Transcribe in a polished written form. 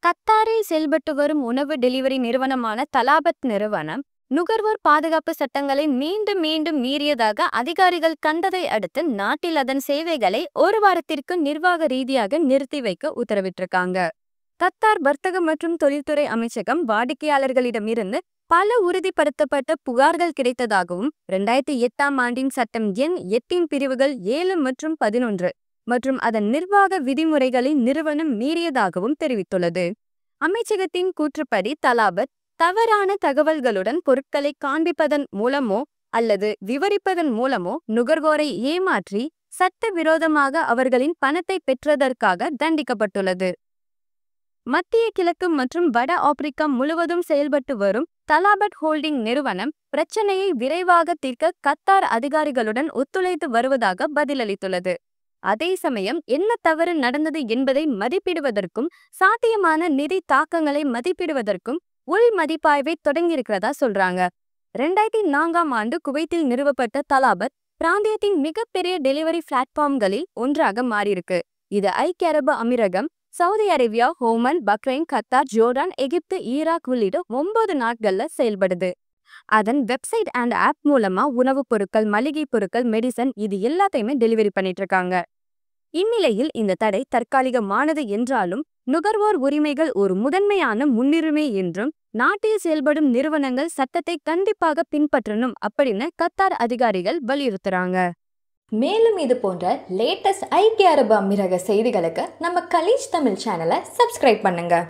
கத்தாரில் செயல்பட்டு வரும் உணவு டெலிவரி நிறுவனமான தலாபத் நிறுவனம் நுகர்வோர் பாதுகாப்பு சட்டங்களை மீண்டும் மீண்டும் மீறியதாக அதிகாரிகள் கண்டதை அடுத்து நாட்டில் அதன் சேவைகளை ஒரு வாரத்திற்கு நிர்வாக ரீதியாக நிறுத்தி வைக்க உத்தரவிட்டிருக்காங்க. கத்தார் வர்த்தக மற்றும் தொழில்துறை அமைச்சகம் வாடிக்கையாளர்களிடமிருந்து பல உறுதிப்படுத்தப்பட்ட புகார்கள் கிடைத்ததாகவும் 2008ஆம் ஆண்டின் சட்டம் எண் 8 பிரிவுகள் 7 மற்றும் 11 மற்றும் அதன் நிர்வாக விதிமுறைகளை நிறுவனம் மீறியதாகவும் தெரிவித்துள்ளது. அமைச்சகத்தின் கூற்றுப்படி தலாபத் தவறான தகவல்களுடன் பொருட்களை காண்பிப்பதன் மூலமோ அல்லது விவரிப்பதன் மூலமோ நுகர்வோரை ஏமாற்றி சட்டவிரோதமாக அவர்களின் பணத்தை பெற்றதற்காக தண்டிக்கப்பட்டுள்ளது. மத்திய கிழக்கு மற்றும் வட ஆப்பிரிக்கா முழுவதும் செயல்பட்டு வரும் தலாபட் ஹோல்டிங் நிறுவனம் பிரச்சனையை விரைவாக தீர்க்க கத்தார் அதிகாரிகளுடன் ஒத்துழைத்து வருவதாக பதிலளித்துள்ளது. அதே சமயம் என்ன தவறு நடந்தது என்பதை மதிப்பிடுவதற்கும் சாத்தியமான நிதி தாக்கங்களை மதிப்பிடுவதற்கும் உள் மதிப்பாய்வை தொடங்கியிருக்கிறதா சொல்றாங்க. 2004ஆம் ஆண்டு குவைத்தில் நிறுவப்பட்ட தலாபத் பிராந்தியத்தின் மிகப்பெரிய டெலிவரி பிளாட்ஃபார்ம்களில் ஒன்றாக மாறியிருக்கு. இது ஐக்கிய அரபு அமீரகம், Saudi Arabia, Oman, Bahrain, Qatar, Jordan, எகிப்து, ஈராக் உள்ளிட்ட 9 நாட்கள்ல செயல்படுது. அதன் வெப்சைட் அண்ட் ஆப் மூலமா உணவுப் பொருட்கள், மளிகை பொருட்கள், மெடிசன் இது எல்லாத்தையுமே டெலிவரி பண்ணிட்டு இருக்காங்க. இந்நிலையில் இந்த தடை தற்காலிகமானது என்றாலும் நுகர்வோர் உரிமைகள் ஒரு முதன்மையான முன்னுரிமை என்றும் நாட்டில் செயல்படும் நிறுவனங்கள் சட்டத்தை கண்டிப்பாக பின்பற்றணும் அப்படின்னு கத்தார் அதிகாரிகள் வலியுறுத்துறாங்க. மேலும் இது போன்ற லேட்டஸ்ட் ஐக்கிய அரபு அமீரக செய்திகளுக்கு நம்ம கலீஜ் தமிழ் சேனலை சப்ஸ்கிரைப் பண்ணுங்க.